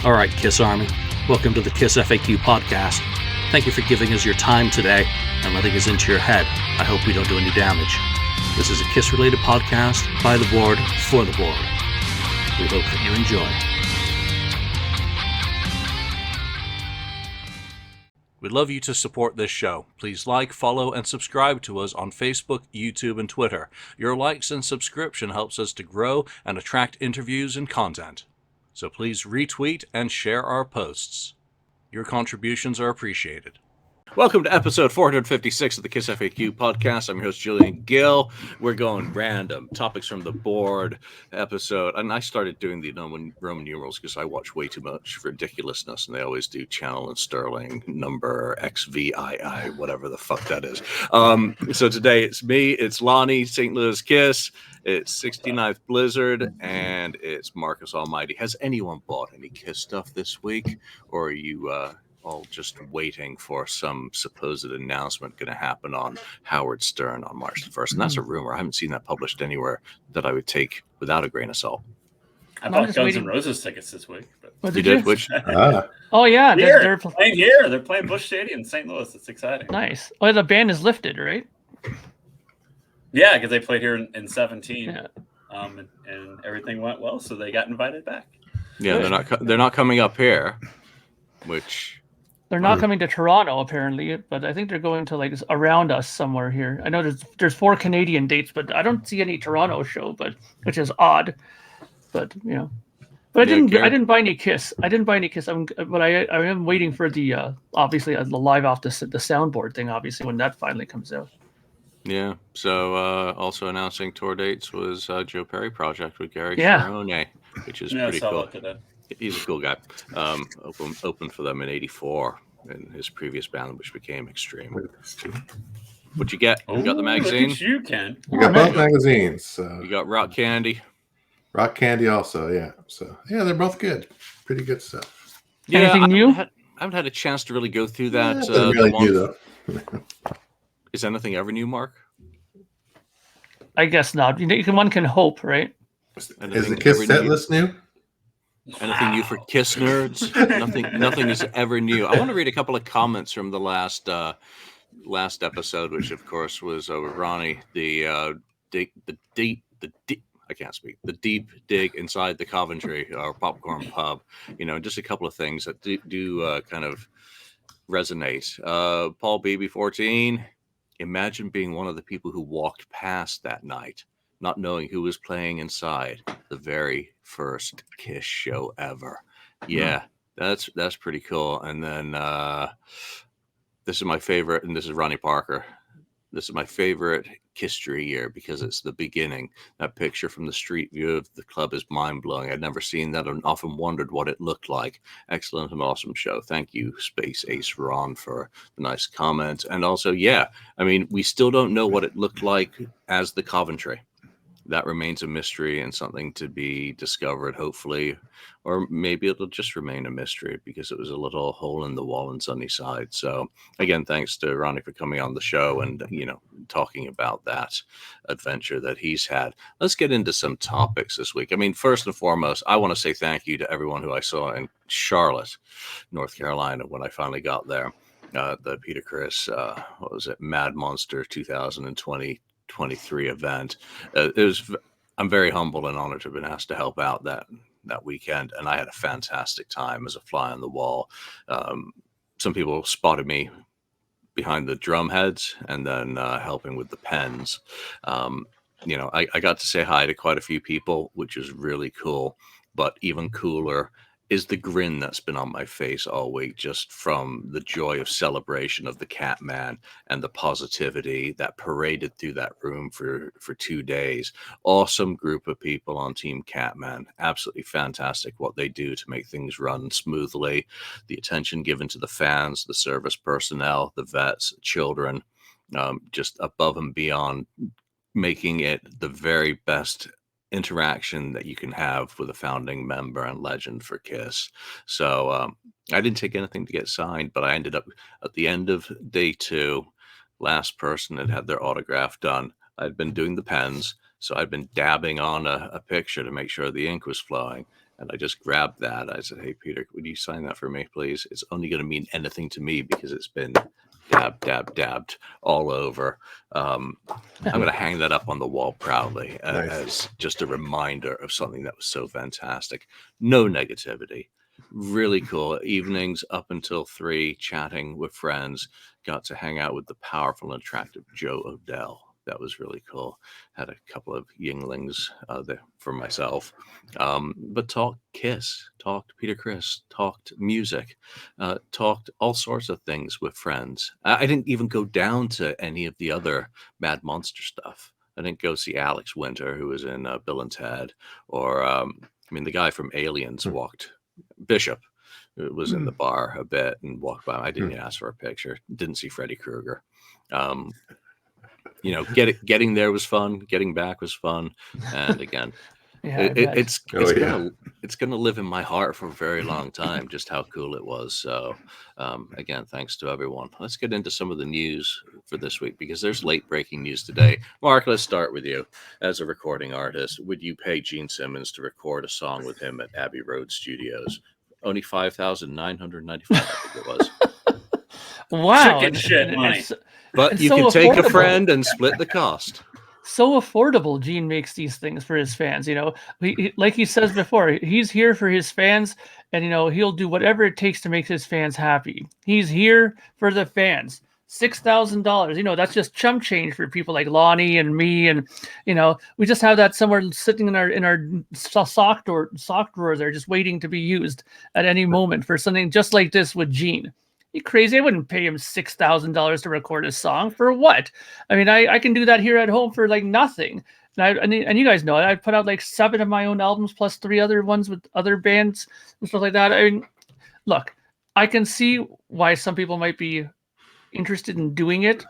All right, Kiss Army, welcome to the KissFAQ Podcast. Thank you for giving us your time today and letting us into your head. I hope we don't do any damage. This is a Kiss-related podcast by the board, for the board. We hope that you enjoy. We'd love you to support this show. Please like, follow, and subscribe to us on Facebook, YouTube, and Twitter. Your likes and subscription helps us to grow and attract interviews and content. So please retweet and share our posts. Your contributions are appreciated. Welcome to episode 456 of the KissFAQ Podcast. I'm your host, Julian Gill. We're going random topics from the board episode. And I started doing the Roman numerals because I watch way too much ridiculousness. And they always do channel and sterling, number, XVII, whatever the fuck that is. So today it's me, it's Lonnie, St. Louis Kiss. It's 69th Blizzard, and it's Marcus Almighty. Has anyone bought any Kiss stuff this week? Or are you all just waiting for some supposed announcement going to happen on Howard Stern on March the 1st? And that's a rumor. I haven't seen that published anywhere that I would take without a grain of salt. I bought Guns N' Roses tickets this week. But... You did? Which? Oh, yeah. They're playing here. They're playing Busch Stadium in St. Louis. It's exciting. Nice. Oh, the ban is lifted, right? Yeah, because they played here in 17, and everything went well, so they got invited back. Yeah, they're not coming up here, which they're not coming to Toronto apparently, but I think they're going to like around us somewhere here. I know there's 4 Canadian dates, but I don't see any Toronto show, which is odd. But but I didn't buy any Kiss. I am waiting for the obviously the live off the soundboard thing. Obviously, when that finally comes out. Yeah. So also announcing tour dates was Joe Perry Project with Gary Cherone, which is pretty cool. He's a cool guy. Opened for them in '84 in his previous band, which became Extreme. What'd you get? You got the magazine? You can. You got both magazines. So. You got Rock Candy. Rock Candy also, yeah. So yeah, they're both good. Pretty good stuff. Yeah, anything new? I haven't had a chance to really go through that. Really new, though. Is anything ever new, Mark? I guess not. One can hope, right? Is the Kiss set list new? Anything new for Kiss nerds? Nothing is ever new. I want to read a couple of comments from the last episode, which of course was with Ronnie. The deep dig inside the Coventry or Popcorn Pub. Just a couple of things that do kind of resonate. Paul BB14. Imagine being one of the people who walked past that night, not knowing who was playing inside the very first Kiss show ever. Yeah, that's pretty cool. And then this is my favorite, and this is Ronnie Parker. This is my favorite Kisstory year because it's the beginning. That picture from the street view of the club is mind-blowing. I'd never seen that and often wondered what it looked like. Excellent and awesome show. Thank you, Space Ace Ron, for the nice comments. And also, we still don't know what it looked like as the Coventry. That remains a mystery and something to be discovered, hopefully. Or maybe it'll just remain a mystery because it was a little hole in the wall in Sunnyside. So, again, thanks to Ronnie for coming on the show and, talking about that adventure that he's had. Let's get into some topics this week. First and foremost, I want to say thank you to everyone who I saw in Charlotte, North Carolina, when I finally got there. The Peter Criss, Mad Monster 2023 event. I'm very humbled and honored to have been asked to help out that weekend, and I had a fantastic time as a fly on the wall. Some people spotted me behind the drum heads and then helping with the pens. I got to say hi to quite a few people, which is really cool, but even cooler is the grin that's been on my face all week, just from the joy of celebration of the Catman and the positivity that paraded through that room for 2 days. Awesome group of people on Team Catman. Absolutely fantastic what they do to make things run smoothly. The attention given to the fans, the service personnel, the vets, children, just above and beyond, making it the very best interaction that you can have with a founding member and legend for Kiss. So I didn't take anything to get signed, but I ended up at the end of day 2, last person had their autograph done. I'd been doing the pens, so I'd been dabbing on a picture to make sure the ink was flowing. And I just grabbed that. I said, "Hey, Peter, would you sign that for me, please? It's only going to mean anything to me because it's been dabbed all over." I'm going to hang that up on the wall proudly as just a reminder of something that was so fantastic. No negativity. Really cool evenings up until 3, chatting with friends. Got to hang out with the powerful and attractive Joe Odell. That was really cool. Had a couple of yinglings there for myself. But talked Kiss, talked Peter Criss, talked music, talked all sorts of things with friends. I didn't even go down to any of the other Mad Monster stuff. I didn't go see Alex Winter, who was in Bill and Ted, or the guy from Aliens walked. Bishop was in the bar a bit and walked by. I didn't ask for a picture. Didn't see Freddy Krueger. Getting there was fun. Getting back was fun. And again, it's gonna live in my heart for a very long time. Just how cool it was. So again, thanks to everyone. Let's get into some of the news for this week because there's late breaking news today. Mark, let's start with you. As a recording artist, would you pay Gene Simmons to record a song with him at Abbey Road Studios? Only $5,995, I think it was. Wow, chicken shit money. But you can take a friend and split the cost. So affordable. Gene makes these things for his fans. Like he says before, he's here for his fans, and he'll do whatever it takes to make his fans happy. He's here for the fans. $6,000. That's just chump change for people like Lonnie and me, and we just have that somewhere sitting in our sock drawer there, just waiting to be used at any moment for something just like this with Gene. You crazy? I wouldn't pay him $6,000 to record a song for what? I mean, I can do that here at home for like nothing. And you guys know it. I put out like 7 of my own albums plus 3 other ones with other bands and stuff like that. I mean, look, I can see why some people might be interested in doing it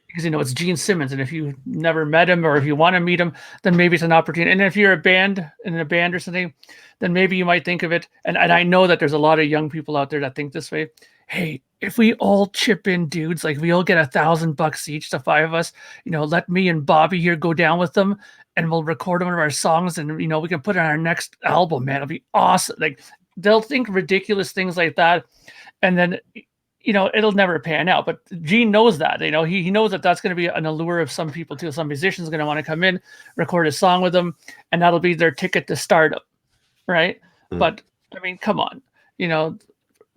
because it's Gene Simmons, and if you never met him or if you want to meet him, then maybe it's an opportunity. And if you're in a band or something, then maybe you might think of it. And I know that there's a lot of young people out there that think this way. Hey, if we all chip in, dudes, like we all get $1,000 each, the 5 of us, let me and Bobby here go down with them and we'll record one of our songs and, we can put it on our next album, man. It'll be awesome. Like they'll think ridiculous things like that. And then, it'll never pan out. But Gene knows that, he knows that that's going to be an allure of some people too. Some musicians are going to want to come in, record a song with them, and that'll be their ticket to stardom. Right. But I mean, come on,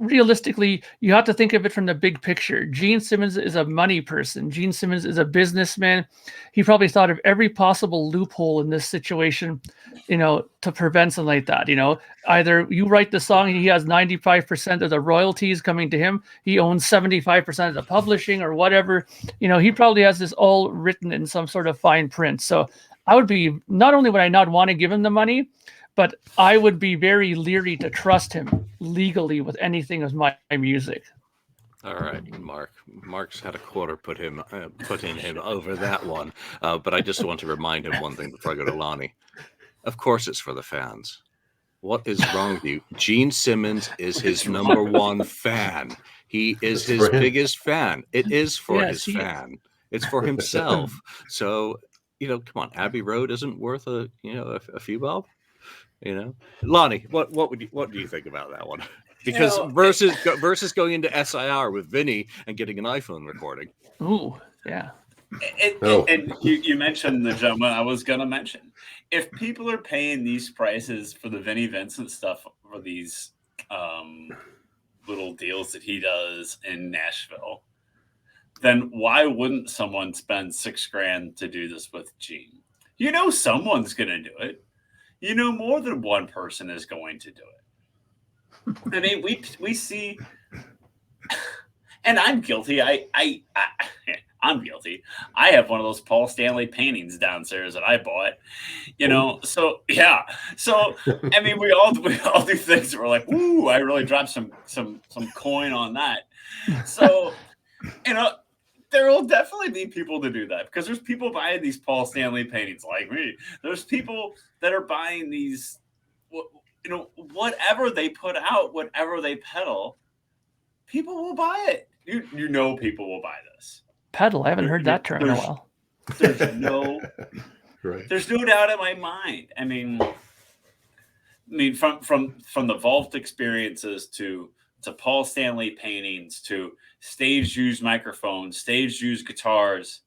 realistically, you have to think of it from the big picture. Gene Simmons is a money person. Gene Simmons is a businessman. He probably thought of every possible loophole in this situation, to prevent something like that. Either you write the song, he has 95% of the royalties coming to him. He owns 75% of the publishing or whatever. He probably has this all written in some sort of fine print. So I would be, not only would I not want to give him the money, but I would be very leery to trust him legally with anything of my music. All right, Mark. Mark's had a quarter put in him over that one. But I just want to remind him one thing before I go to Lonnie. Of course, it's for the fans. What is wrong with you? Gene Simmons is his number one fan. He is his biggest fan. It is for his fan. It's for himself. So, come on. Abbey Road isn't worth a few bob. Lonnie, what do you think about that one? Because versus going into SIR with Vinnie and getting an iPhone recording. Ooh, yeah. And you mentioned the gentleman I was going to mention. If people are paying these prices for the Vinnie Vincent stuff for these little deals that he does in Nashville, then why wouldn't someone spend $6,000 to do this with Gene? Someone's going to do it. More than one person is going to do it. I mean, we see, and I'm guilty. I'm guilty. I have one of those Paul Stanley paintings downstairs that I bought. So yeah. So I mean, we all do things that we're like, "Woo! I really dropped some coin on that." So there will definitely be people to do that because there's people buying these Paul Stanley paintings like me. There's people that are buying these, whatever they put out, whatever they peddle, people will buy it. People will buy this. Pedal? I haven't heard that term in a while. There's no doubt in my mind. I mean, mean, from the vault experiences to Paul Stanley paintings to stage used microphones, stage used guitars.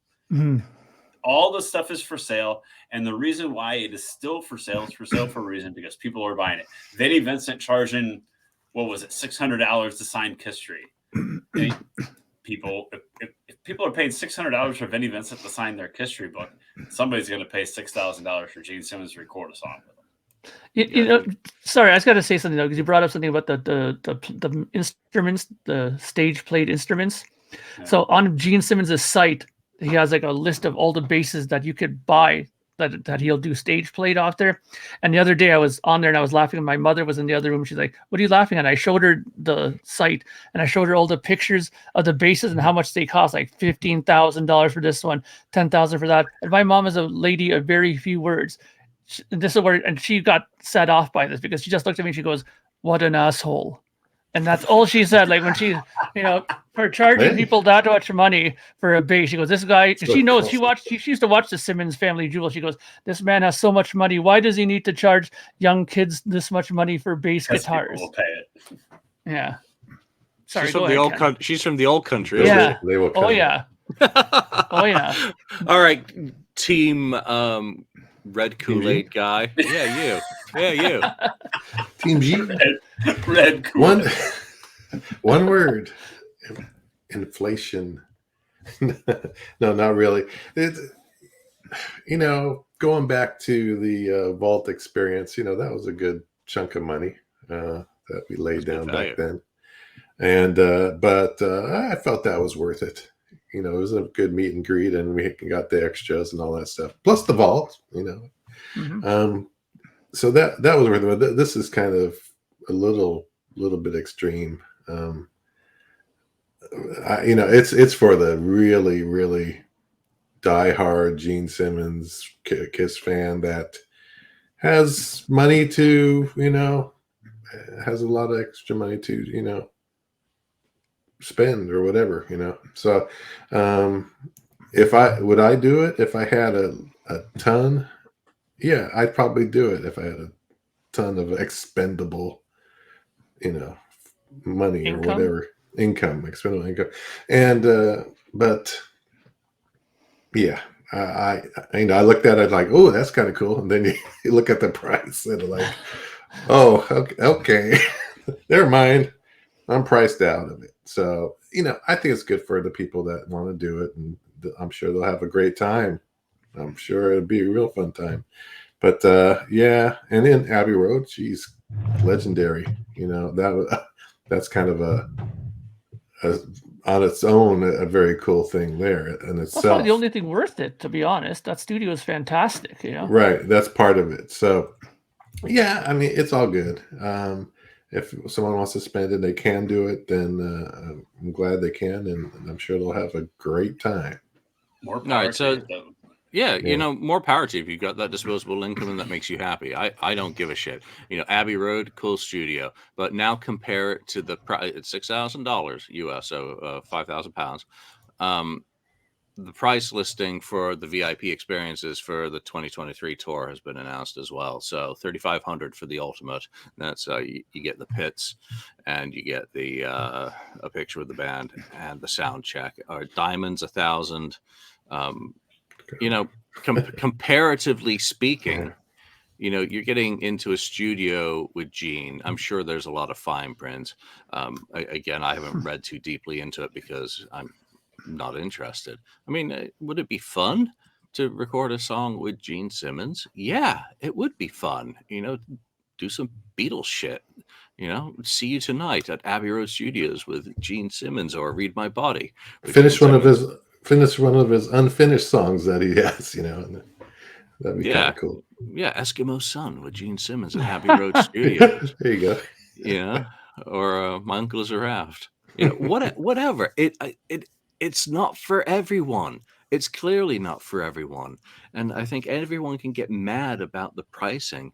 All the stuff is for sale, and the reason why it is still for sale is for sale for a reason, because people are buying it. Vinnie Vincent charging, what was it, $600 to sign Kiss Tree. People, if people are paying $600 for Vinnie Vincent to sign their Kiss Tree book, somebody's going to pay $6,000 for Gene Simmons to record a song with them. You know, sorry, I just got to say something though, because you brought up something about the instruments, the stage played instruments. Yeah. So on Gene Simmons' site, he has like a list of all the basses that you could buy that he'll do stage played off there. And the other day I was on there and I was laughing. My mother was in the other room. She's like, "What are you laughing at?" I showed her the site and I showed her all the pictures of the basses and how much they cost, like $15,000 for this one, $10,000 for that. And my mom is a lady of very few words. This is where, and she got set off by this because she just looked at me and she goes, "What an asshole." And that's all she said. Like when she, you know, for charging people that much money for a bass, she goes, "This guy," she knows, she used to watch the Simmons Family Jewel. She goes, "This man has so much money. Why does he need to charge young kids this much money for bass guitars?" People will pay it. Yeah. Sorry, she's from the old country. She's from the old country. Yeah. They will come. Oh yeah. Oh yeah. All right, team. Red Kool-Aid guy. Yeah, you. Team G. Red Kool-Aid. One word. Inflation. No, not really. It's, you know, going back to the vault experience, you know, that was a good chunk of money that we laid down back then. And but I felt that was worth it. You know, it was a good meet and greet, and we got the extras and all that stuff, plus the vault. You know, so that was worth it. This is kind of a little bit extreme. You know, it's for the really diehard Gene Simmons Kiss fan that has money to, you know, has a lot of extra money to, you know, spend or whatever, you know. So if I do it if I had a ton? Yeah, I'd probably do it if I had a ton of expendable, you know, money or whatever, expendable income. And but yeah, I you know, I looked at it like, oh, that's kind of cool, and then you look at the price and like, oh, okay. Never mind, I'm priced out of it. So, you know, I think it's good for the people that want to do it, and I'm sure they'll have a great time. I'm sure it'll be a real fun time. But yeah, and then Abbey Road, she's legendary. You know, that's kind of a on its own a very cool thing there in itself. That's probably the only thing worth it, to be honest. That studio is fantastic, you know. Right, that's part of it. So yeah, I mean, it's all good. If someone wants to spend it, they can do it. Then I'm glad they can, and I'm sure they'll have a great time. More power. All right, so yeah, you know, more power to you if you've got that disposable income and that makes you happy. I don't give a shit. You know, Abbey Road, cool studio, but now compare it to the price. It's $6,000 US, so 5,000 pounds. The price listing for the VIP experiences for the 2023 tour has been announced as well. So $3,500 for the ultimate. That's you get the pits, and you get the a picture with the band and the sound check. Diamonds, 1,000. You know, comparatively speaking, you know, you're getting into a studio with Gene. I'm sure there's a lot of fine print. Again, I haven't read too deeply into it because I'm not interested. I mean, would it be fun to record a song with Gene Simmons? Yeah, it would be fun. You know, do some Beatles shit. You know, see you tonight at Abbey Road Studios with Gene Simmons, or Read My Body. Finish one of his unfinished songs that he has. You know, that'd be kind of cool. Yeah, Eskimo Sun with Gene Simmons at Abbey Road Studios. There you go. Yeah, or My Uncle is a Raft. You know, whatever. It's not for everyone. It's clearly not for everyone. And I think everyone can get mad about the pricing,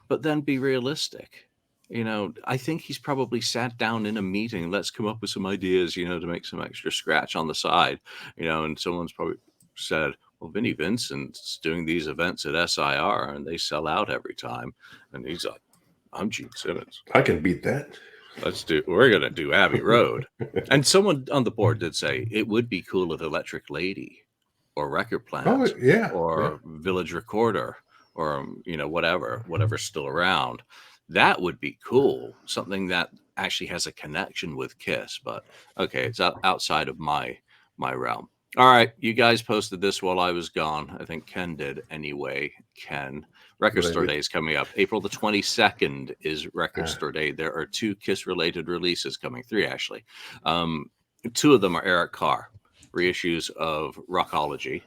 but then be realistic. You know, I think he's probably sat down in a meeting. Let's come up with some ideas, you know, to make some extra scratch on the side, you know, and someone's probably said, well, Vinnie Vincent's doing these events at SIR and they sell out every time. And he's like, I'm Gene Simmons. I can beat that. We're going to do Abbey Road. And someone on the board did say it would be cool if Electric Lady or Record Plant or Village Recorder or, whatever's still around. That would be cool. Something that actually has a connection with Kiss. But okay, it's outside of my realm. All right, you guys posted this while I was gone. I think Ken did anyway. Ken, Record Store Day is coming up. April the 22nd is Record Store Day. There are 2 Kiss-related releases coming, 3 actually. 2 of them are Eric Carr, reissues of Rockology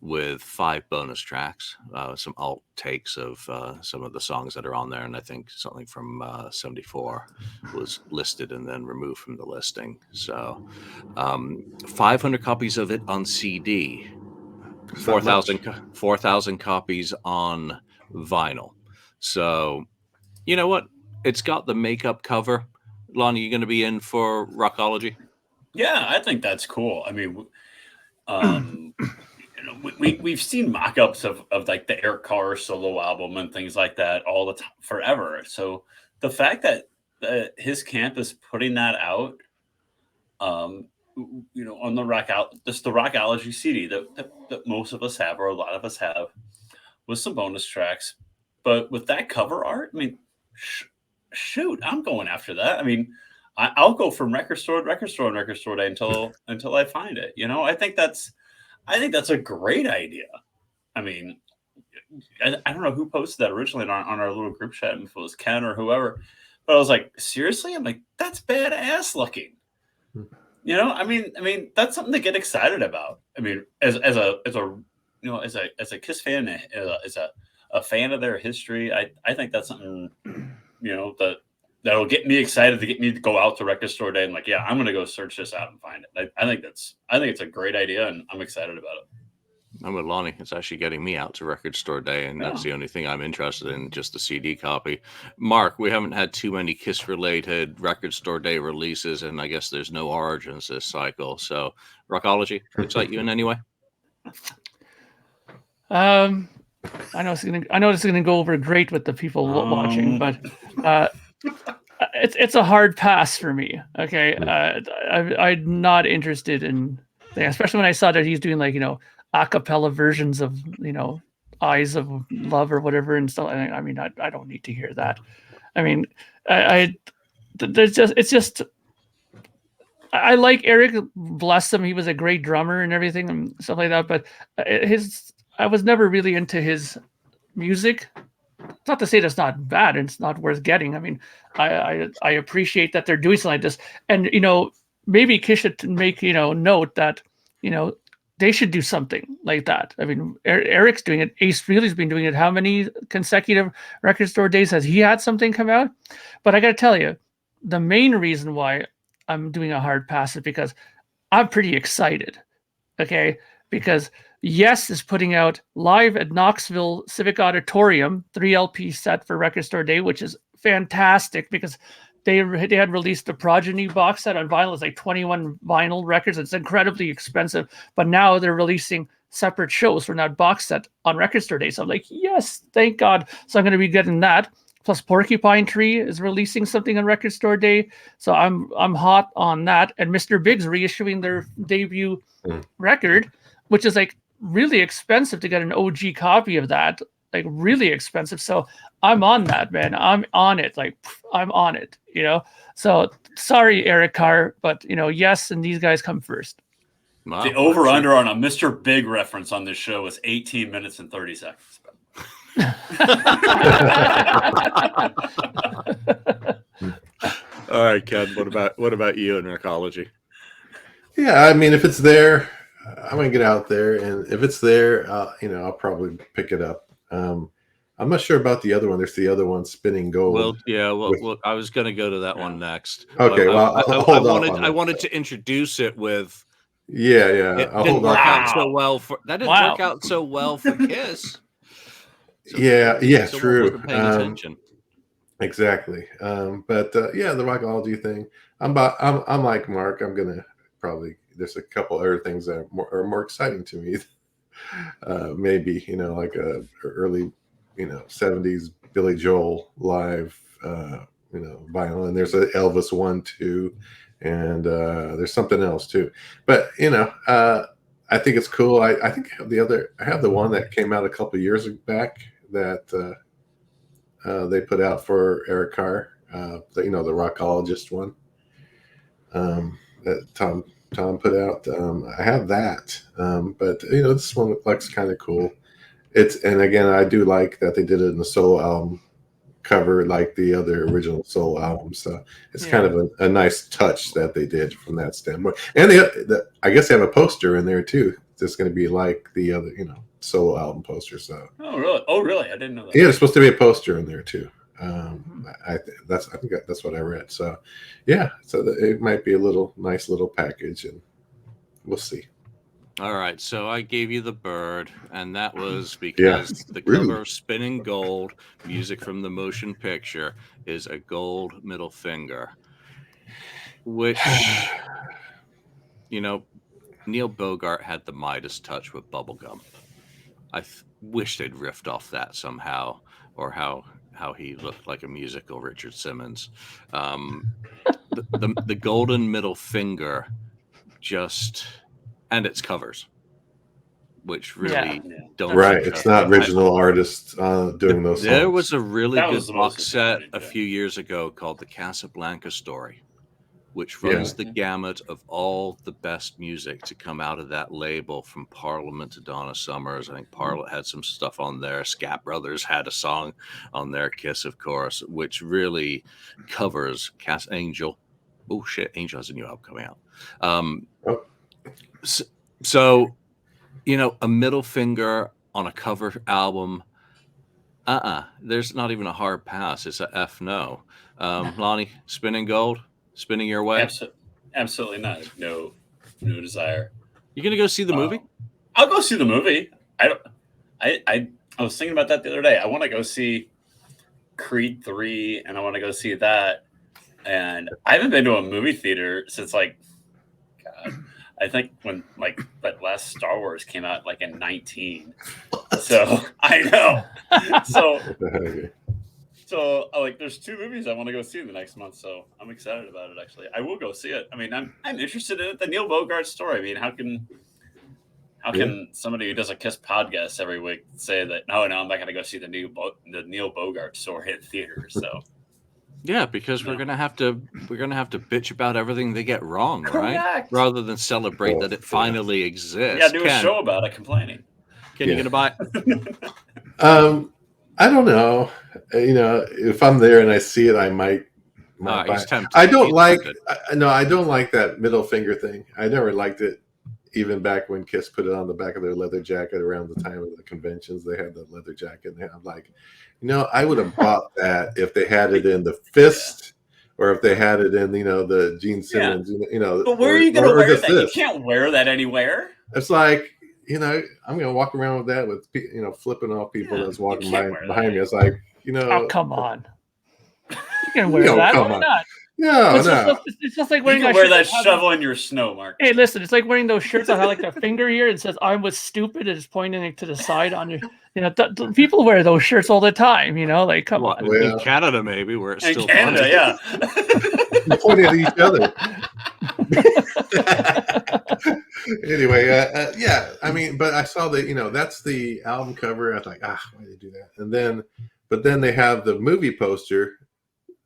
with 5 bonus tracks, some alt takes of some of the songs that are on there, and I think something from 74 was listed and then removed from the listing. So 500 copies of it on CD, 4,000 copies on vinyl. So you know what? It's got the makeup cover. Lonnie, you going to be in for Rockology? Yeah, I think that's cool. I mean, we've seen mock-ups of like the Eric Carr solo album and things like that all the time, forever. So the fact that his camp is putting that out, on the Rockology CD that most of us have, or a lot of us have, with some bonus tracks, but with that cover art, I mean, shoot, I'm going after that. I mean, I'll go from record store to record store day until I find it. I think that's a great idea. I mean, I don't know who posted that originally on our little group chat, if it was Ken or whoever, but I was like, seriously? I'm like, that's badass looking. I mean, that's something to get excited about. I mean, as a Kiss fan, as a fan of their history, I think that's something, that'll get me excited, to get me to go out to Record Store Day and like, yeah, I'm going to go search this out and find it. I think it's a great idea, and I'm excited about it. I'm with Lonnie. It's actually getting me out to Record Store Day, and that's the only thing I'm interested in, just the CD copy. Mark, we haven't had too many Kiss-related Record Store Day releases, and I guess there's no Origins this cycle. So, Rockology, excite you in any way? I know it's gonna go over great with the people watching, but it's a hard pass for me. Okay, I'm not interested in, especially when I saw that he's doing like a cappella versions of Eyes of Love or whatever and stuff. I mean, I don't need to hear that. I mean, I like Eric, bless him, he was a great drummer and everything and stuff like that, but I was never really into his music. It's not to say that's not bad and it's not worth getting. I mean, I appreciate that they're doing something like this, and maybe Kiss should make note that they should do something like that. I mean, Eric's doing it. Ace Frehley's been doing it. How many consecutive Record Store Days has he had something come out? But I got to tell you, the main reason why I'm doing a hard pass is because I'm pretty excited. Okay, because Yes is putting out Live at Knoxville Civic Auditorium 3 LP set for Record Store Day, which is fantastic because they had released the Progeny box set on vinyl. It's like 21 vinyl records. It's incredibly expensive, but now they're releasing separate shows from that box set on Record Store Day. So I'm like, yes, thank God. So I'm going to be getting that. Plus Porcupine Tree is releasing something on Record Store Day. So I'm hot on that. And Mr. Big's reissuing their debut record, which is like really expensive to get an OG copy of that. Like really expensive. So I'm on that, man. I'm on it. Like I'm on it, So sorry, Eric Carr, but Yes, and these guys come first. Wow, the over-under on a Mr. Big reference on this show is 18 minutes and 30 seconds. All right, Ken, what about you in Rockology? Yeah, I mean, if it's there, I'm gonna get out there, and if it's there, I'll probably pick it up. I'm not sure about the other one. There's the other one, Spinning Gold. Well, yeah. Well, I was gonna go to that one next. Okay. I wanted to introduce it with. Yeah. It didn't work out so well for that. Didn't work out so well for Kiss. So, yeah, so true. Wasn't paying attention. Exactly. But the Rockology thing. I'm like Mark. I'm gonna probably. There's a couple other things that are more exciting to me. Maybe like a early 70s Billy Joel live, vinyl, and there's an Elvis one too, and there's something else too. But I think it's cool. I think I have the one that came out a couple of years back that they put out for Eric Carr, the Rockologist one that Tom put out. I have that, but this one looks kind of cool. And again, I do like that they did it in the solo album cover like the other original solo album. So it's kind of a nice touch that they did from that standpoint. And I guess they have a poster in there too. It's going to be like the other, solo album poster. So. Oh really? I didn't know that. Yeah, there's supposed to be a poster in there too. I think that's what I read. So yeah, so it might be a nice little package, and we'll see. All right, so I gave you the bird, and that was because the cover of Spinning Gold, music from the motion picture, is a gold middle finger, which, Neil Bogart had the Midas touch with bubblegum. I wish they'd riffed off that somehow, or how he looked like a musical Richard Simmons. The golden middle finger and its covers, which really don't. Right, it's not original artists doing those songs. There was a really good box set a few years ago called The Casablanca Story, which runs the gamut of all the best music to come out of that label, from Parliament to Donna Summers. I think Parliament had some stuff on there. Scat Brothers had a song on there, Kiss, of course, which really covers Angel. Oh shit, Angel has a new album coming out. So, a middle finger on a cover album, there's not even a hard pass. It's a F no. Lonnie, Spinning Gold, spinning your way? Absolutely not. No desire. You gonna go see the movie? I'll go see the movie. I was thinking about that the other day. I want to go see Creed 3, and I want to go see that. And I haven't been to a movie theater since I think when that last Star Wars came out in 19. So I know. So there's 2 movies I want to go see the next month. So I'm excited about it. Actually, I will go see it. I mean, I'm interested in it. The Neil Bogart story. I mean, how can somebody who does a Kiss podcast every week say that? No, I'm not going to go see the Neil Bogart story at theater. So. Yeah, because we're gonna have to bitch about everything they get wrong, Correct. Right? Rather than celebrate that it finally exists. Yeah, do a show about it, complaining. Ken, you gonna buy it? I don't know. If I'm there and I see it, I might buy it. I don't like that middle finger thing. I never liked it. Even back when Kiss put it on the back of their leather jacket around the time of the conventions, they had the leather jacket. And I'm like, I would have bought that if they had it in the fist, or if they had it in, the Gene Simmons, But where are you going to wear that? You can't wear that anywhere. It's like, I'm going to walk around with that with, flipping off people that's walking behind me. It's like, oh, come on. You can wear that. Why not? No, it's just like wearing you can wear that shovel in your snow, Mark. Hey, listen, it's like wearing those shirts that have like a finger here and says "I was stupid" and it's pointing to the side on your. People wear those shirts all the time. Come on. Well, in Canada, maybe where it's still Canada, yeah. Pointing at each other. Anyway, I mean, but I saw that's the album cover. I was like, why did they do that? But then they have the movie poster,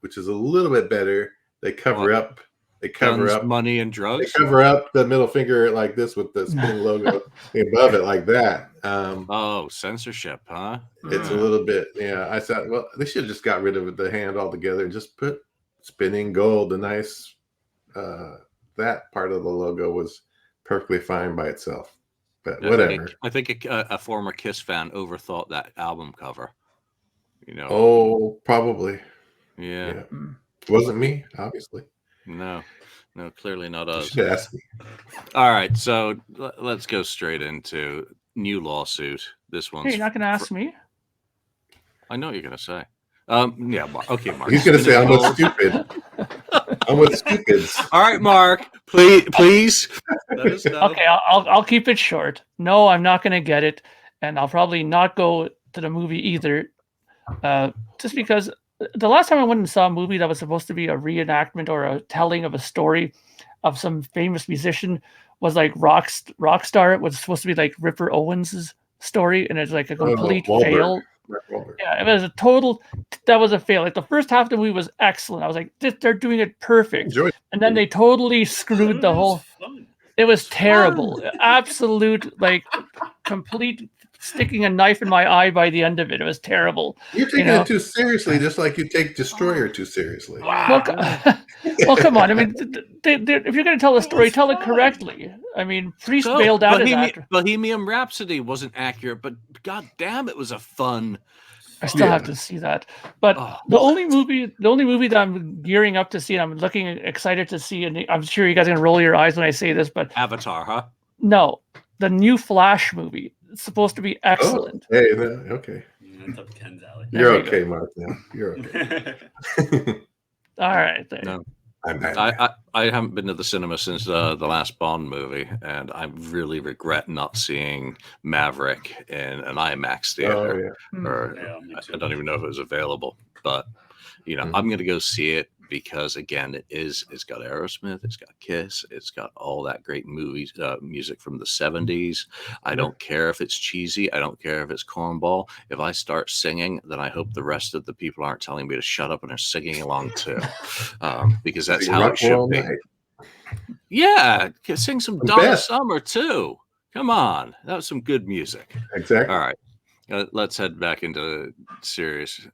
which is a little bit better. They cover up. They cover up money and drugs. They cover up the middle finger like this with the spinning logo above it like that. Censorship, huh? It's a little bit. Yeah, I thought. Well, they should have just got rid of the hand altogether and just put Spinning Gold. The nice that part of the logo was perfectly fine by itself. But whatever. I think a former Kiss fan overthought that album cover. Oh, probably. Yeah. It wasn't me, obviously. No, clearly not us. You should ask me. All right, so let's go straight into new lawsuit. This one's. Hey, you're not going to ask me? I know what you're going to say. Yeah, okay, Mark. He's going to say I'm with stupid. I'm with stupids. All right, Mark. Please. Let us know. Okay, I'll keep it short. No, I'm not going to get it, and I'll probably not go to the movie either. just because the last time I went and saw a movie that was supposed to be a reenactment or a telling of a story of some famous musician was like Rockstar. It was supposed to be like Ripper Owens' story, and it's like a complete fail. Yeah, it was a total. That was a fail. Like the first half of the movie was excellent. I was like, they're doing it perfect, and then they totally screwed the whole. It was terrible. Absolute, like, complete sticking a knife in my eye by the end of it. It was terrible. You're taking it too seriously, just like you take Destroyer too seriously. Wow. Well, come on. I mean, if you're going to tell a story, tell it correctly. I mean, Priest bailed out of that. Bohemian Rhapsody wasn't accurate, but god damn, it was a fun. I still have to see that. But the only movie that I'm gearing up to see, and I'm looking excited to see, and I'm sure you guys are going to roll your eyes when I say this, but Avatar, huh? No, the new Flash movie. It's supposed to be excellent. Oh, hey, okay. You're okay, Mark. Now you're okay. All right. No. I haven't been to the cinema since the last Bond movie, and I really regret not seeing Maverick in an IMAX theater. I don't even know if it was available, but I'm going to go see it because again, it's got Aerosmith, it's got Kiss, it's got all that great music from the 70s. I don't care if it's cheesy. I don't care if it's cornball. If I start singing, then I hope the rest of the people aren't telling me to shut up and are singing along too, because that's how it should be. Yeah, sing some Donna Summer too. Come on, that was some good music. Exactly. All right. Let's head back into serious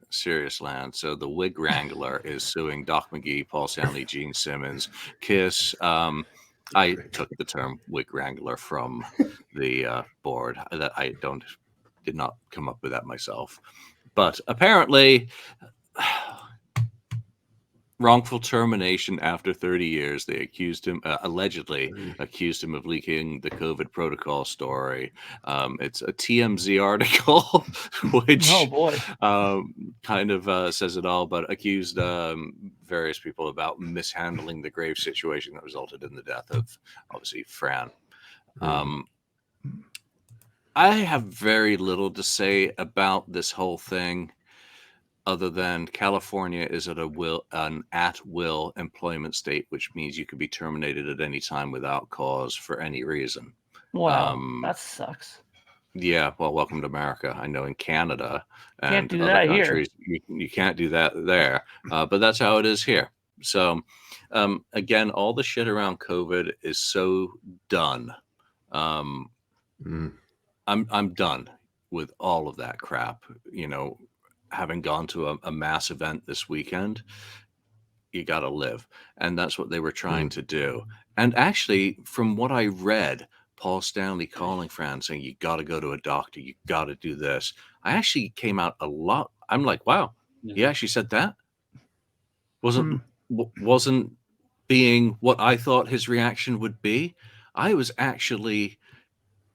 land. So the Wig Wrangler is suing Doc McGee, Paul Stanley, Gene Simmons, Kiss. I took the term Wig Wrangler from the board. That I did not come up with that myself. But apparently, wrongful termination after 30 years. They accused him, allegedly accused him of leaking the COVID protocol story. It's a TMZ article, which kind of says it all, but accused various people about mishandling the grave situation that resulted in the death of, obviously, Fran. I have very little to say about this whole thing, other than California is an at-will employment state, which means you could be terminated at any time without cause for any reason. Wow, that sucks. Yeah, well, welcome to America. I know in Canada and can't do other that countries, you can't do that there, but that's how it is here. So, again, all the shit around COVID is so done. I'm done with all of that crap, having gone to a mass event this weekend. You got to live. And that's what they were trying to do. And actually, from what I read, Paul Stanley calling Fran saying, you got to go to a doctor. You got to do this. I actually came out a lot. I'm like, wow, he actually said that? Wasn't being what I thought his reaction would be. I was actually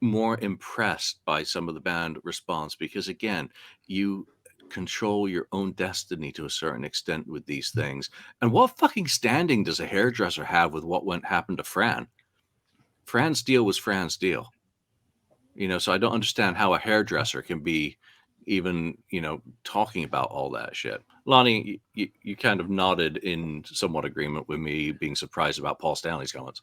more impressed by some of the band response because, again, you control your own destiny to a certain extent with these things. And what fucking standing does a hairdresser have with what happened to Fran? Fran's deal was Fran's deal. So I don't understand how a hairdresser can be even, talking about all that shit. Lonnie, you kind of nodded in somewhat agreement with me being surprised about Paul Stanley's comments.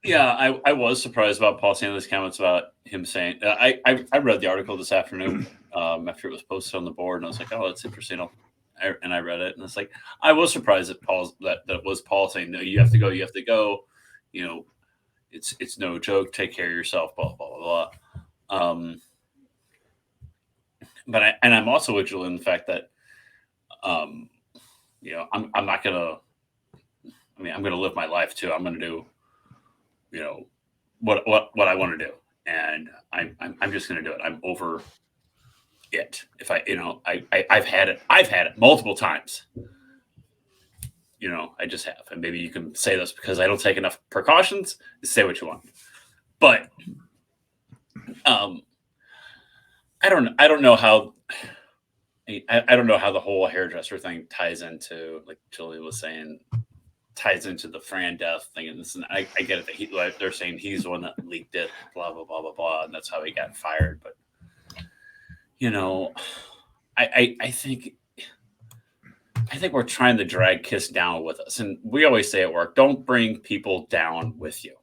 Yeah, I was surprised about Paul Stanley's comments about him saying, I read the article this afternoon after it was posted on the board, and I was like, oh, that's interesting. And I read it, and it's like, I was surprised that that was Paul saying, no, you have to go. It's no joke. Take care of yourself, blah, blah, blah, blah. But I'm also with Julian in the fact that, I'm not going to, I'm going to live my life too. I'm going to do, what I want to do. And I'm just going to do it. I'm over it. If I've had it multiple times. I just have. And maybe you can say this because I don't take enough precautions. Say what you want. But I don't know how the whole hairdresser thing ties into, like Julian was saying, ties into the Fran death thing. And I get it that they're saying he's the one that leaked it, blah, blah, blah, blah, blah. And that's how he got fired. But, I think we're trying to drag Kiss down with us. And we always say at work, don't bring people down with you.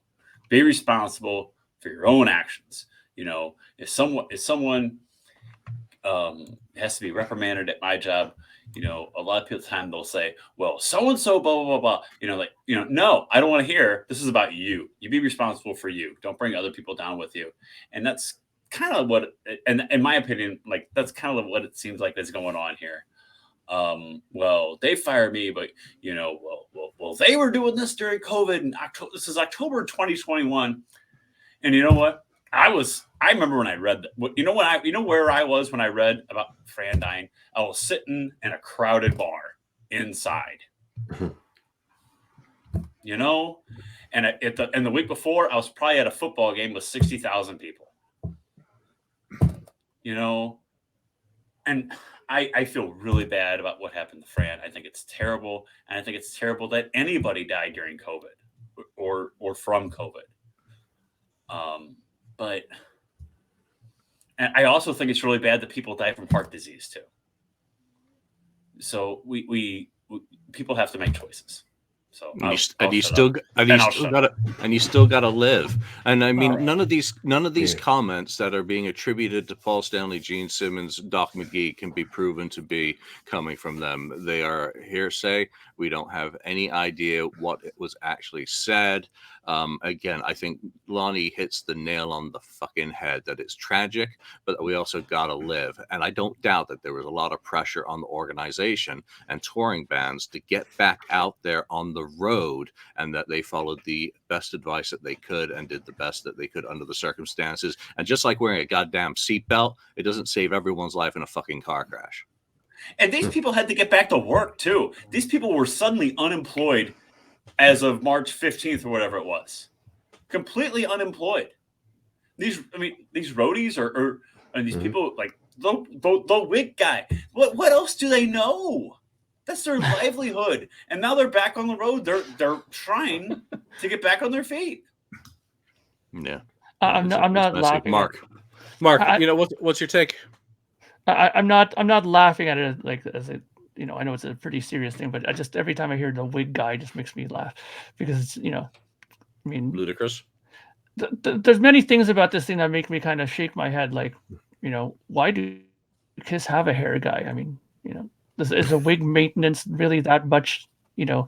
Be responsible for your own actions. If someone has to be reprimanded at my job, a lot of people time they'll say, well, so-and-so, blah, blah, blah, blah. No, I don't want to hear. This is about you. You be responsible for you. Don't bring other people down with you. And that's kind of what, and in my opinion, like that's kind of what it seems like is going on here. Well, they fired me, but well, they were doing this during COVID and this is October 2021. And you know what? I remember when I read that, where I was when I read about Fran dying. I was sitting in a crowded bar inside, and the week before I was probably at a football game with 60,000 people, and I feel really bad about what happened to Fran. I think it's terrible. And I think it's terrible that anybody died during COVID or from COVID. But and I also think it's really bad that people die from heart disease too. So we people have to make choices. So you still got to live. And I mean, none of these comments that are being attributed to Paul Stanley, Gene Simmons, Doc McGee can be proven to be coming from them. They are hearsay. We don't have any idea what was actually said. Again, I think Lonnie hits the nail on the fucking head that it's tragic, but we also got to live. And I don't doubt that there was a lot of pressure on the organization and touring bands to get back out there on the road, and that they followed the best advice that they could and did the best that they could under the circumstances. And just like wearing a goddamn seatbelt, it doesn't save everyone's life in a fucking car crash. And these people had to get back to work too. These people were suddenly unemployed as of March 15th or whatever it was. Completely unemployed. These roadies or these people like the wig guy. What else do they know? That's their livelihood. And now they're back on the road. They're trying to get back on their feet. Yeah. I'm not laughing. Mark, what's your take? I'm not laughing at it like as a, I know it's a pretty serious thing, but I just every time I hear the wig guy, it just makes me laugh because it's ludicrous. There's many things about this thing that make me kind of shake my head. Like, why do Kiss have a hair guy? I mean, is a wig maintenance really that much? Do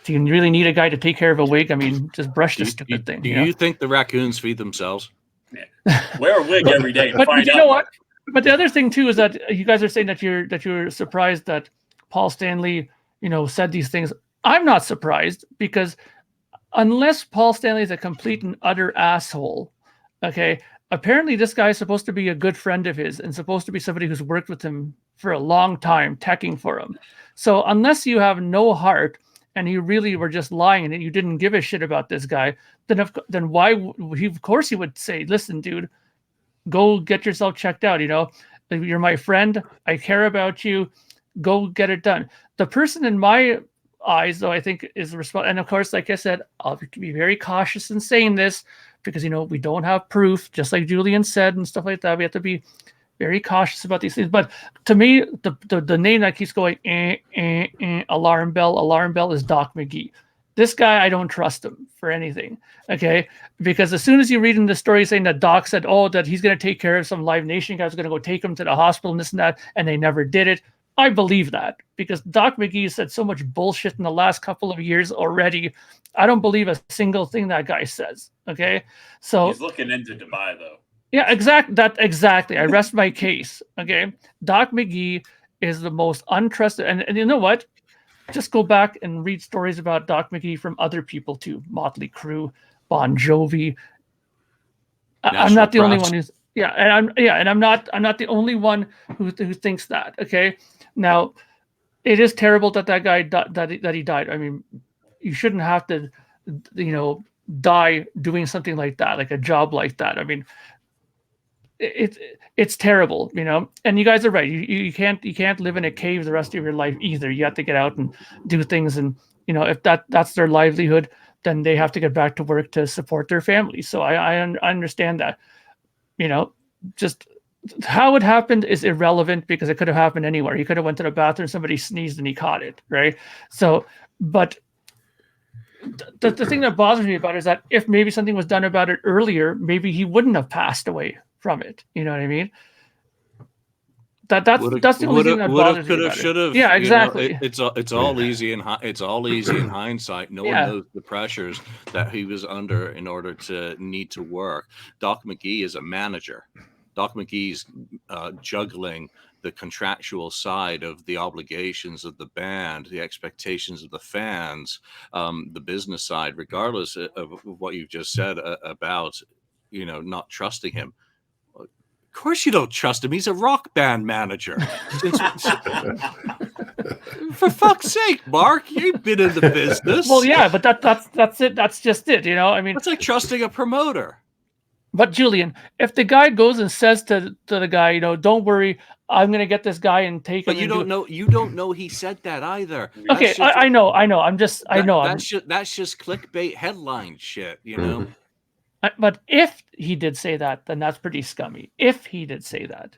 you really need a guy to take care of a wig? I mean, just brush the stupid thing. Do you think the raccoons feed themselves? Yeah. Wear a wig every day to but find you out. know what? But the other thing too is that you guys are saying that you're surprised that Paul Stanley, said these things. I'm not surprised because unless Paul Stanley is a complete and utter asshole, okay, apparently this guy is supposed to be a good friend of his and supposed to be somebody who's worked with him for a long time, teching for him. So unless you have no heart and you really were just lying and you didn't give a shit about this guy, then why? Of course he would say, "Listen, dude, go get yourself checked out. You're my friend. I care about you. Go get it done." The person in my eyes, though, I think is responsible. And of course, like I said, I'll be very cautious in saying this because, we don't have proof, just like Julian said and stuff like that. We have to be very cautious about these things. But to me, the name that keeps going, alarm bell is Doc McGee. This guy, I don't trust him for anything, okay? Because as soon as you read in the story saying that Doc said, that he's going to take care of some Live Nation guys, going to go take him to the hospital and this and that, and they never did it, I believe that. Because Doc McGee said so much bullshit in the last couple of years already. I don't believe a single thing that guy says, okay? So he's looking into Dubai, though. Yeah, exactly. I rest my case, okay? Doc McGee is the most untrusted, and you know what? Just go back and read stories about Doc McGee from other people too. Motley Crue, Bon Jovi. I'm not the only one who's and I'm not the only one who thinks that. Okay, now it is terrible that guy that he died. I mean, you shouldn't have to, die doing something like that, like a job like that. I mean, it's terrible, and you guys are right. You can't live in a cave the rest of your life either. You have to get out and do things, and if that's their livelihood, then they have to get back to work to support their family. So I understand that, just how it happened is irrelevant because it could have happened anywhere. He could have went to the bathroom, somebody sneezed, and he caught it, right? So, but the thing that bothers me about it is that if maybe something was done about it earlier, maybe he wouldn't have passed away from it. You know what I mean? That's the only thing that bothers me about it. Yeah, exactly. It's all easy in hindsight. No one knows the pressures that he was under in order to need to work. Doc McGee is a manager. Doc McGee's juggling the contractual side of the obligations of the band, the expectations of the fans, the business side, regardless of what you've just said about, not trusting him. Of course you don't trust him. He's a rock band manager. For fuck's sake, Mark, you've been in the business. Well, yeah, but that's it. That's just it. I mean, it's like trusting a promoter. But Julian, if the guy goes and says to the guy, don't worry, I'm going to get this guy and take him. But you don't know he said that either. Okay, I know. That's just clickbait headline shit, Mm-hmm. But if he did say that, then that's pretty scummy. If he did say that.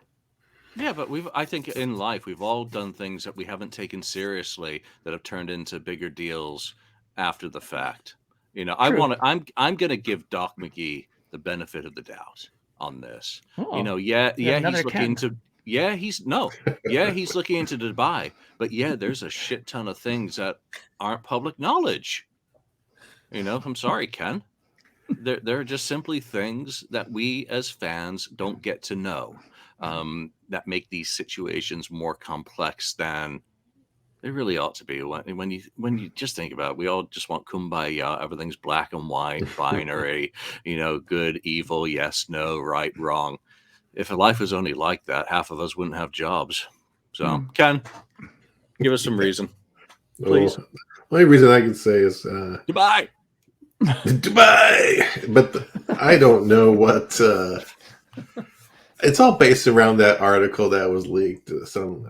Yeah, but I think in life we've all done things that we haven't taken seriously that have turned into bigger deals after the fact. I'm going to give Doc McGee the benefit of the doubt on this. He's looking into Dubai, but there's a shit ton of things that aren't public knowledge. I'm sorry, Ken. There are just simply things that we as fans don't get to know, that make these situations more complex than they really ought to be. When you just think about it, we all just want kumbaya. Everything's black and white, binary, good, evil, yes, no, right, wrong. If life was only like that, half of us wouldn't have jobs. So, Ken, give us some reason, please. Well, the only reason I can say is Dubai. Dubai. But I don't know what... It's all based around that article that was leaked.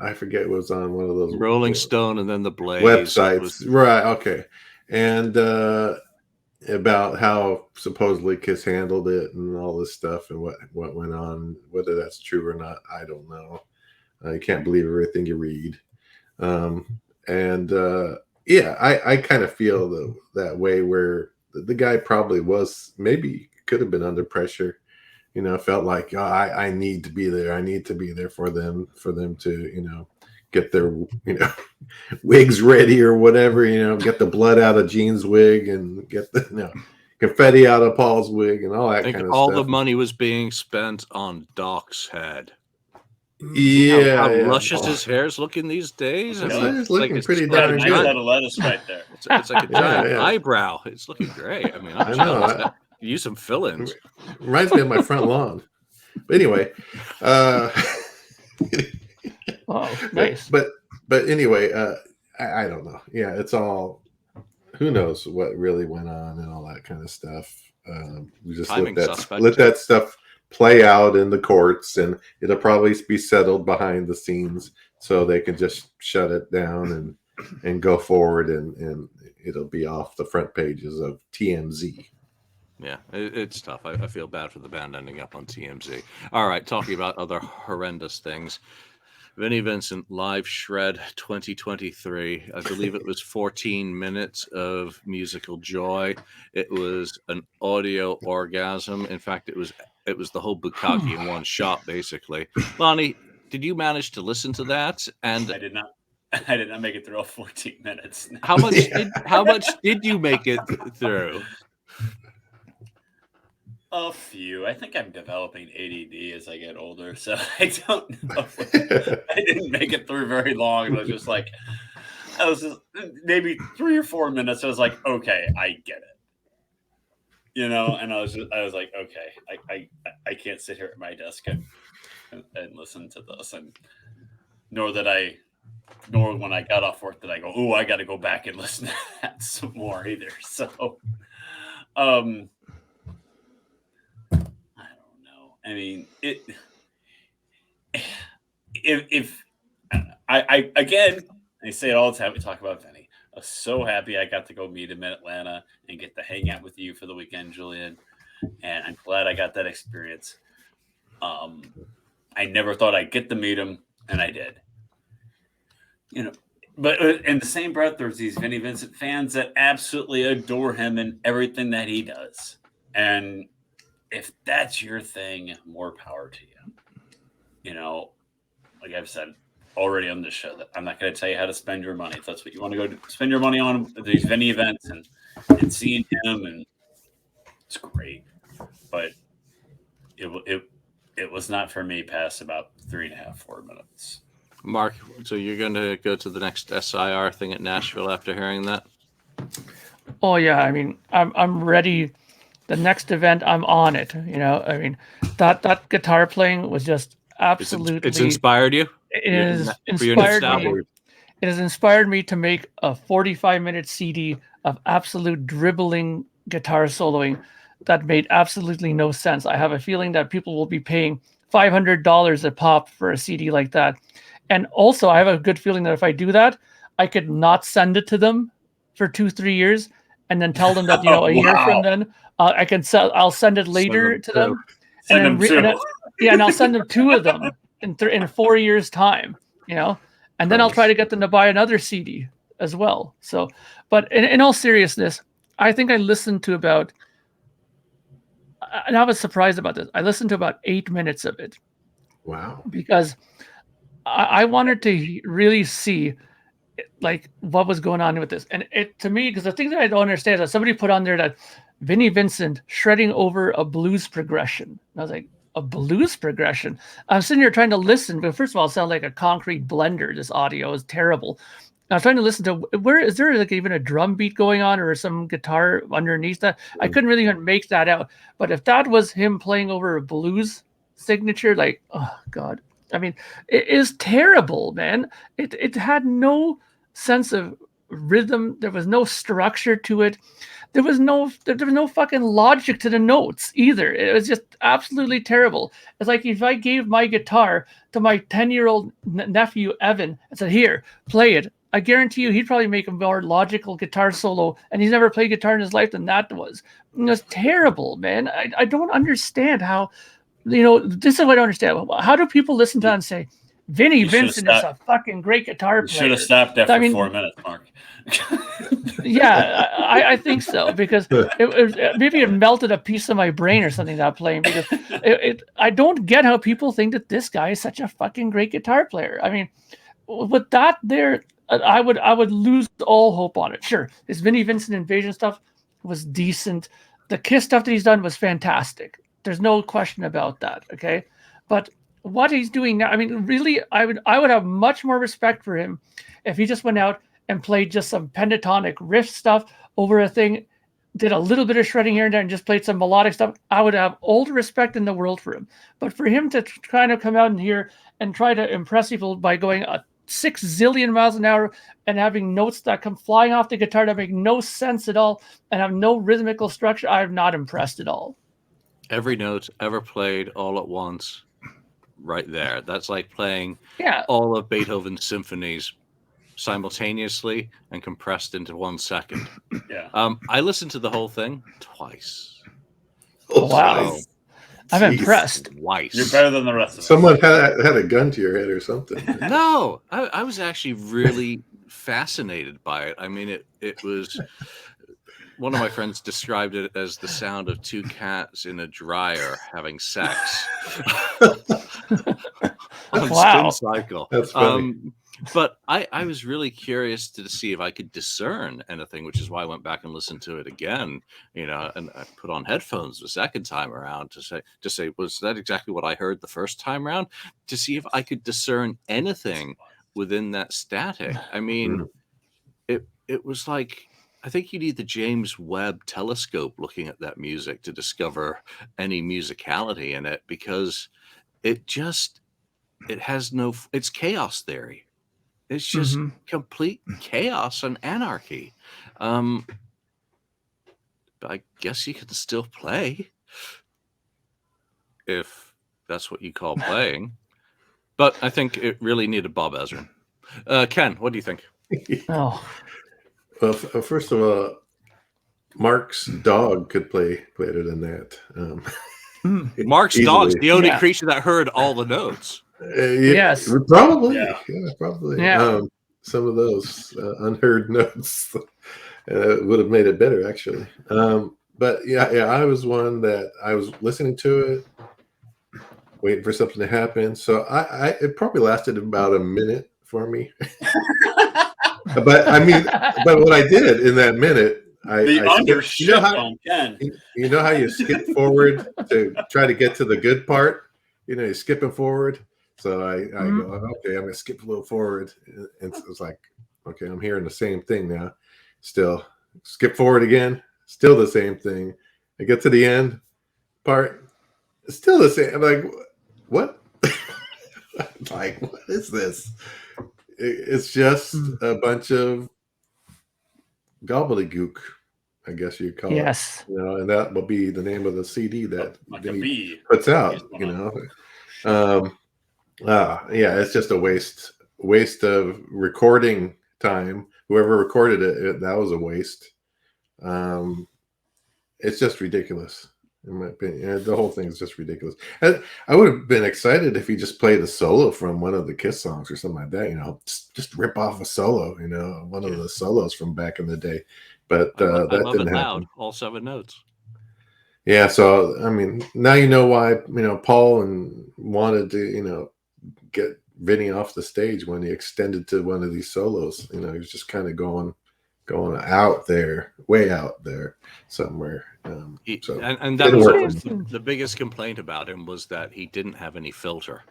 I forget it was on one of those Rolling Stone and then the Blaze websites, right? Okay, and about how supposedly Kiss handled it and all this stuff and what went on. Whether that's true or not, I don't know. You can't believe everything you read, I kind of feel that way where the guy probably could have been under pressure. Felt like I need to be there. I need to be there for them to, get their, wigs ready or whatever, get the blood out of Gene's wig and get the confetti out of Paul's wig and all that kind of stuff. All the money was being spent on Doc's head. Yeah. How luscious his hair's looking these days. It's looking pretty darn good. Nice lettuce right there. It's like a giant eyebrow. It's looking great. I mean, I know. Use some fill-ins. Reminds me of my front lawn. But anyway, oh, nice. But anyway, I don't know. Yeah, it's all. Who knows what really went on and all that kind of stuff. We just let that stuff play out in the courts, and it'll probably be settled behind the scenes, so they can just shut it down and go forward, and it'll be off the front pages of TMZ. Yeah, it's tough. I feel bad for the band ending up on TMZ. All right, talking about other horrendous things. Vinnie Vincent live shred 2023. I believe it was 14 minutes of musical joy. It was an audio orgasm. In fact, it was the whole Bugatti in one shot, basically. Lonnie, did you manage to listen to that? And I did not. I did not make it through all 14 minutes. How much did you make it through? A few. I think I'm developing ADD as I get older, so I don't know. I didn't make it through very long. I was just maybe 3 or 4 minutes. I was like, okay, I get it. And I was like, okay, I can't sit here at my desk and listen to this, and nor when I got off work did I go, oh, I got to go back and listen to that some more either. So, I mean, if I say it all the time, we talk about Vinnie. I was so happy I got to go meet him in Atlanta and get to hang out with you for the weekend, Julian. And I'm glad I got that experience. I never thought I'd get to meet him, and I did. You know, but in the same breath, there's these Vinnie Vincent fans that absolutely adore him and everything that he does. And if that's your thing, more power to you. You know, like I've said already on this show, that I'm not going to tell you how to spend your money. If that's what you want to go spend your money on, these Vinnie events and seeing him, and it's great. But it was not for me past about 3.5, 4 minutes. Mark, so you're going to go to the next SIR thing at Nashville after hearing that? Oh yeah, I mean, I'm ready. The next event, I'm on it. You know, I mean, that guitar playing was just absolutely. It's inspired you. It has inspired me. It has inspired me to make a 45-minute CD of absolute dribbling guitar soloing that made absolutely no sense. I have a feeling that people will be paying $500 a pop for a CD like that. And also, I have a good feeling that if I do that, I could not send it to them for 2-3 years, and then tell them that a year from then I can sell. I'll send it later to them, and I'll send them 2 of them in 4 years' time. And then I'll try to get them to buy another CD as well. So, but in all seriousness, I think I listened to about, and I was surprised about this, I listened to about 8 minutes of it. Wow. Because I wanted to really see like what was going on with this. And it, to me, because the thing that I don't understand is that somebody put on there that Vinnie Vincent shredding over a blues progression. And I was like, a blues progression? I'm sitting here trying to listen, but first of all, it sounded like a concrete blender. This audio is terrible. I was trying to listen to, where is there like even a drum beat going on or some guitar underneath that? I couldn't really even make that out. But if that was him playing over a blues signature, like, oh God. I mean, it is terrible, man. It had no sense of rhythm. There was no structure to it. There was no fucking logic to the notes either. It was just absolutely terrible. It's like if I gave my guitar to my 10-year-old nephew, Evan, and said, here, play it. I guarantee you he'd probably make a more logical guitar solo, and he's never played guitar in his life than that was. It was terrible, man. I don't understand how, this is what I don't understand. How do people listen to that and say, Vinnie Vincent is a fucking great guitar player? You should have stopped after 4 minutes, Mark. Yeah, I think so, because maybe it melted a piece of my brain or something, that playing, because I don't get how people think that this guy is such a fucking great guitar player. I mean, with that there, I would lose all hope on it. Sure, his Vinnie Vincent Invasion stuff was decent. The Kiss stuff that he's done was fantastic. There's no question about that. Okay, but what he's doing now, I mean, really, I would have much more respect for him if he just went out and played just some pentatonic riff stuff over a thing, did a little bit of shredding here and there, and just played some melodic stuff. I would have all the respect in the world for him. But for him to kind of come out in here and try to impress people by going 6 zillion miles an hour and having notes that come flying off the guitar that make no sense at all and have no rhythmical structure, I'm not impressed at all. Every note ever played all at once, right there. That's like playing all of Beethoven's symphonies simultaneously and compressed into 1 second. Yeah. I listened to the whole thing twice. Oh, wow. I'm impressed. Twice. You're better than the rest of us. Someone had a gun to your head or something. No, I was actually really fascinated by it. I mean, it was, one of my friends described it as the sound of 2 cats in a dryer having sex. On Wow. spin cycle. That's funny. But I was really curious to see if I could discern anything, which is why I went back and listened to it again, and I put on headphones the second time around to say, was that exactly what I heard the first time around? To see if I could discern anything within that static. I mean, it was like, I think you need the James Webb telescope looking at that music to discover any musicality in it, because it's chaos theory. It's just complete chaos and anarchy. But I guess you can still play if that's what you call playing. But I think it really needed Bob Ezrin. Ken, what do you think? Oh, Well, first of all, Mark's dog could play better than that. Mark's dog's Easily. the only Yeah. creature that heard all the notes. Yes. Probably. Yeah. Yeah, probably. Yeah. Some of those unheard notes would have made it better, actually. But yeah, I was one that I was listening to it, waiting for something to happen. So it probably lasted about a minute for me. But I mean, but what I did in that minute, I skipped, you know how you skip forward to try to get to the good part? You're skipping forward. So I go, okay, I'm going to skip a little forward. And it's like, okay, I'm hearing the same thing now. Still, skip forward again. Still the same thing. I get to the end part. Still the same. I'm like, what? Like, what is this? It's just a bunch of gobbledygook, I guess you'd call it. And that will be the name of the CD that Vinnie puts out. Yeah, it's just a waste of recording time. Whoever recorded it, that was a waste. It's just ridiculous, in my opinion. The whole thing is just ridiculous. I would have been excited if he just played a solo from one of the Kiss songs or something like that. Just rip off a solo, one of the solos from back in the day. But that didn't happen. All 7 notes. Yeah, so I mean, now you know why Paul wanted to get Vinnie off the stage when he extended to one of these solos. He was just kind of going out there, way out there somewhere. And that was the biggest complaint about him, was that he didn't have any filter.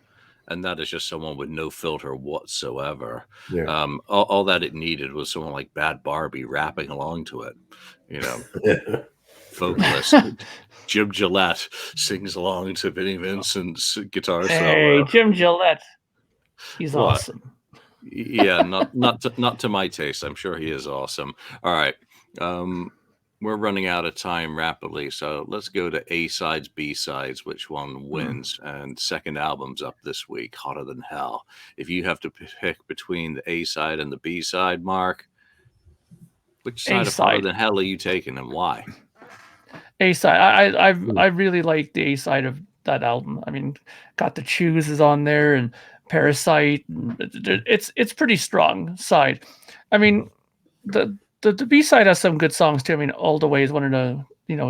And that is just someone with no filter whatsoever. Yeah. All that it needed was someone like Bad Barbie rapping along to it. Vocalist Jim Gillette sings along to Vinnie Vincent's guitar solo. Hey, Jim Gillette, he's awesome. Yeah, not to my taste. I'm sure he is awesome. All right. We're running out of time rapidly, so let's go to A-sides, B-sides, which one wins. And second album's up this week, Hotter Than Hell. If you have to pick between the A-side and the B-side, Mark, which side of Hotter Than Hell are you taking, and why? A-side. I really like the A-side of that album. I mean, Got to Choose is on there, and Parasite. It's pretty strong side. I mean, the B-side has some good songs too. I mean, All the Way is one of the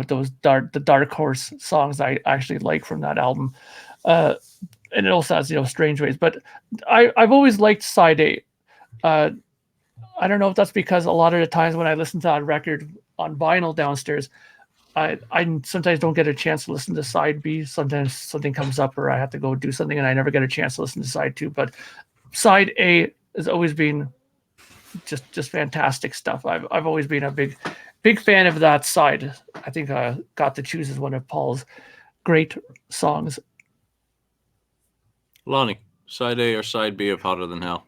those dark horse songs I actually like from that album, and it also has Strange Ways. But I've always liked side A. I don't know if that's because a lot of the times when I listen to that record on vinyl downstairs, I sometimes don't get a chance to listen to side B. Sometimes something comes up or I have to go do something and I never get a chance to listen to side 2. But side A has always been just fantastic stuff. I've always been a big fan of that side. I think Got to Choose is one of Paul's great songs. Lonnie, side A or side B of Hotter Than Hell?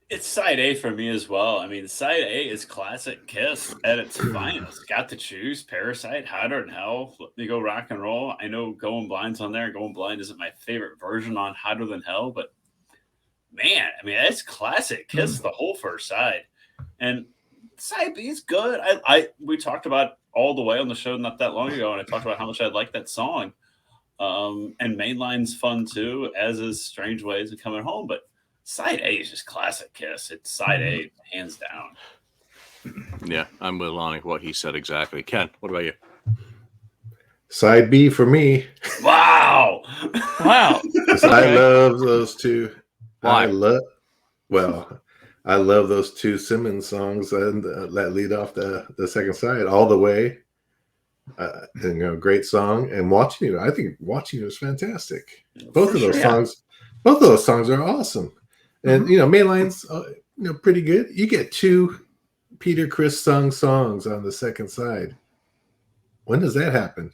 It's side A for me as well. I mean, side A is classic Kiss at its finest. Got to Choose, Parasite, Hotter Than Hell, Let Me Go Rock and Roll. I know Going Blind's on there. Going Blind isn't my favorite version on Hotter Than Hell, but man, I mean, that's classic Kiss, the whole first side. And side B is good. We talked about All the Way on the show not that long ago, and I talked about how much I like that song. And Mainline's fun too, as is Strange Ways and Coming Home, but side A is just classic Kiss. It's side A, hands down. Yeah, I'm with Lonnie, what he said exactly. Ken, what about you? Side B for me. Wow. I love those two. Why? I love those two Simmons songs that lead off the second side, All the Way. Great song. And Watching You, I think Watching You is fantastic. Both of those songs are awesome. And Mainline's pretty good. You get 2 Peter Criss sung songs on the second side. When does that happen?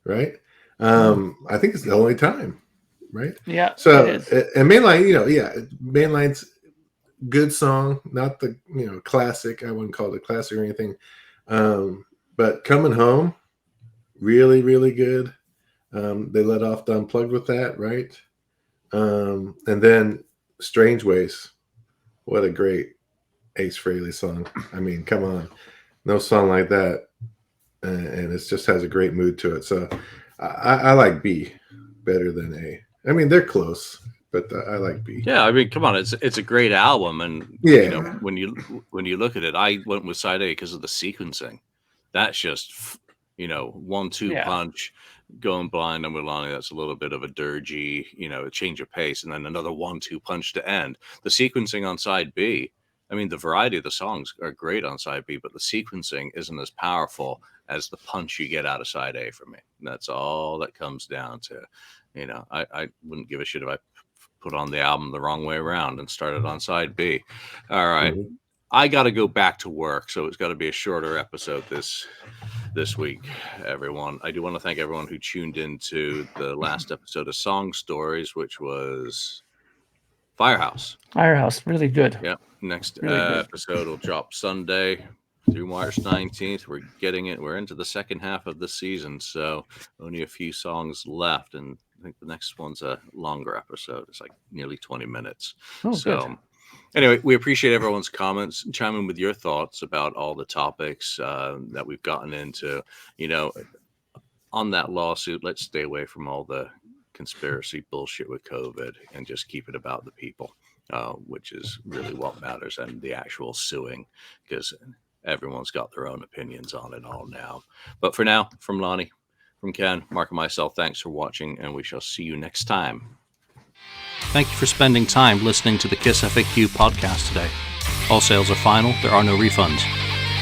Right? I think it's the only time, right? Yeah. So and Mainline, Mainline's good song, not the classic. I wouldn't call it a classic or anything. But Coming Home, really, really good. They let off the Unplugged with that, right? And then Strange Ways. What a great Ace Frehley song. I mean, come on. No song like that. And it just has a great mood to it. So I like B better than A. I mean, they're close, but I like B. Yeah, I mean, come on, it's a great album, and Yeah. you know, when you look at it, I went with side A because of the sequencing. That's just 1-2 punch, going blind and with Lonnie. That's a little bit of a dirgy, a change of pace, and then another 1-2 punch to end. The sequencing on side B. I mean, the variety of the songs are great on side B, but the sequencing isn't as powerful as the punch you get out of side A for me. And that's all that comes down to. I wouldn't give a shit if I put on the album the wrong way around and started on side B. All right. Mhm. I got to go back to work, so it's got to be a shorter episode this week, everyone. I do want to thank everyone who tuned into the last episode of Song Stories, which was Firehouse. Firehouse, really good. Yeah. Next Really good. episode will drop Sunday through March 19th. We're getting it. We're into the second half of the season, so only a few songs left, and I think the next one's a longer episode. It's like nearly 20 minutes. Oh, So good. anyway, we appreciate everyone's comments. Chime in with your thoughts about all the topics that we've gotten into. On that lawsuit, let's stay away from all the conspiracy bullshit with COVID and just keep it about the people, which is really what matters, and the actual suing, because everyone's got their own opinions on it all now. But for now, from Lonnie, from Ken, Mark, and myself, thanks for watching, and we shall see you next time. Thank you for spending time listening to the KissFAQ podcast today. All sales are final. There are no refunds.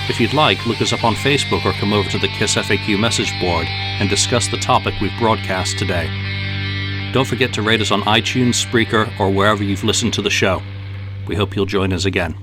If you'd like, look us up on Facebook or come over to the KissFAQ message board and discuss the topic we've broadcast today. Don't forget to rate us on iTunes, Spreaker, or wherever you've listened to the show. We hope you'll join us again.